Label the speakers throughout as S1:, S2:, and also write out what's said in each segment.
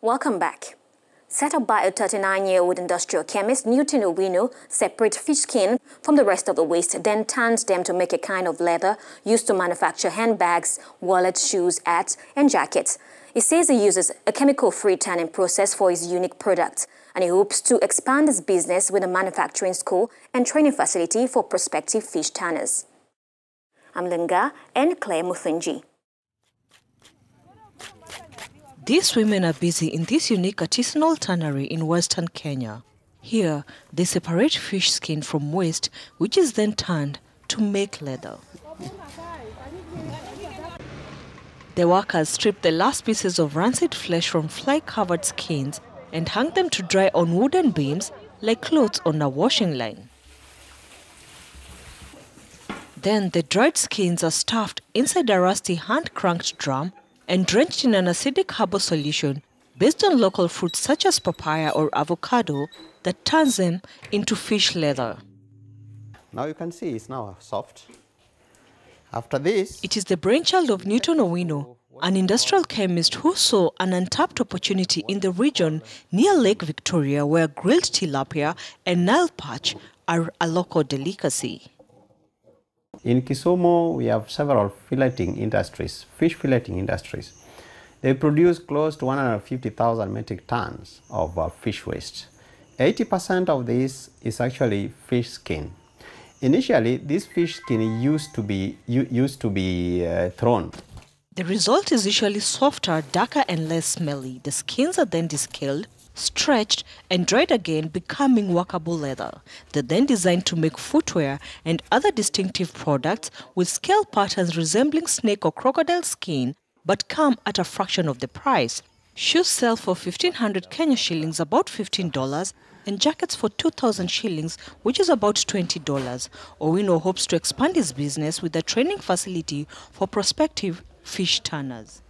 S1: Welcome back. Set up by a 39-year-old industrial chemist, Newton Owino separates fish skin from the rest of the waste, then tans them to make a kind of leather used to manufacture handbags, wallets, shoes, hats, and jackets. He says he uses a chemical-free tanning process for his unique product, and he hopes to expand his business with a manufacturing school and training facility for prospective fish tanners. I'm Linga and Claire Muthinji.
S2: These women are busy in this unique artisanal tannery in western Kenya. Here, they separate fish skin from waste, which is then tanned to make leather. The workers strip the last pieces of rancid flesh from fly-covered skins and hang them to dry on wooden beams like clothes on a washing line. Then the dried skins are stuffed inside a rusty hand-cranked drum and drenched in an acidic herbal solution based on local fruits such as papaya or avocado that turns them into fish leather.
S3: Now you can see it's now soft. After this,
S2: it is the brainchild of Newton Owino, an industrial chemist who saw an untapped opportunity in the region near Lake Victoria, where grilled tilapia and Nile perch are a local delicacy.
S3: In Kisumu, we have several filleting industries, fish filleting industries. They produce close to 150,000 metric tons of fish waste. 80% of this is actually fish skin. Initially, this fish skin used to be thrown.
S2: The result is usually softer, darker, and less smelly. The skins are then descaled, stretched, and dried again, becoming workable leather. They're then designed to make footwear and other distinctive products with scale patterns resembling snake or crocodile skin, but come at a fraction of the price. Shoes sell for 1,500 Kenya shillings, about $15, and jackets for 2,000 shillings, which is about $20. Owino hopes to expand his business with a training facility for prospective fish tanners.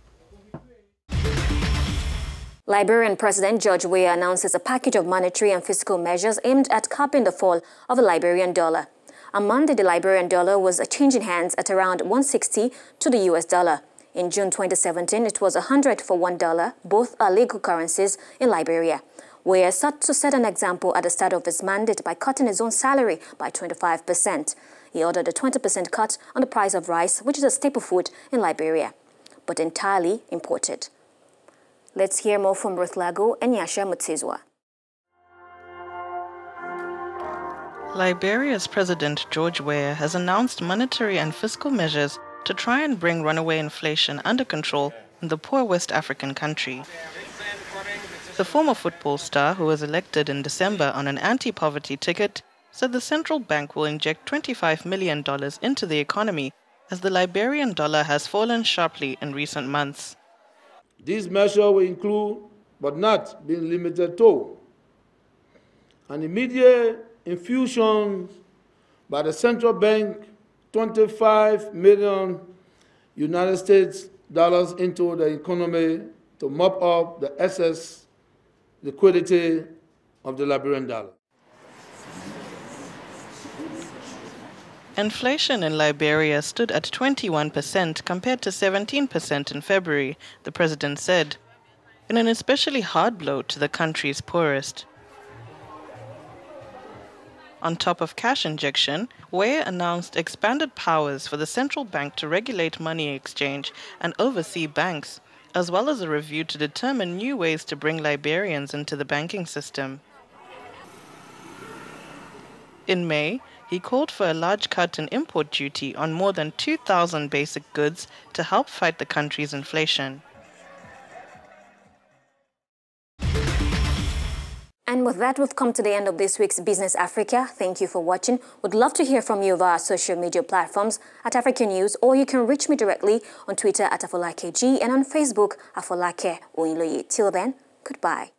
S1: Liberian President George Weah announces a package of monetary and fiscal measures aimed at curbing the fall of the Liberian dollar. On Monday, the Liberian dollar was changing hands at around 160 to the US dollar. In June 2017, it was 100 for $1. Both are legal currencies in Liberia. Weah sought to set an example at the start of his mandate by cutting his own salary by 25%. He ordered a 20% cut on the price of rice, which is a staple food in Liberia, but entirely imported. Let's hear more from Ruth Lago and Yasha Mutsizwa.
S4: Liberia's President George Weah has announced monetary and fiscal measures to try and bring runaway inflation under control in the poor West African country. The former football star, who was elected in December on an anti-poverty ticket, said the central bank will inject $25 million into the economy as the Liberian dollar has fallen sharply in recent months.
S5: These measures will include, but not being limited to, an immediate infusion by the central bank, $25 million United States dollars into the economy to mop up the excess liquidity of the Liberian dollar.
S4: Inflation in Liberia stood at 21% compared to 17% in February, the president said, in an especially hard blow to the country's poorest. On top of cash injection, Weah announced expanded powers for the central bank to regulate money exchange and oversee banks, as well as a review to determine new ways to bring Liberians into the banking system. In May, he called for a large cut in import duty on more than 2,000 basic goods to help fight the country's inflation.
S1: And with that, we've come to the end of this week's Business Africa. Thank you for watching. Would love to hear from you via our social media platforms at Africanews, or you can reach me directly on Twitter at AfolakeG and on Facebook, Afolake Oyinloye. Till then, goodbye.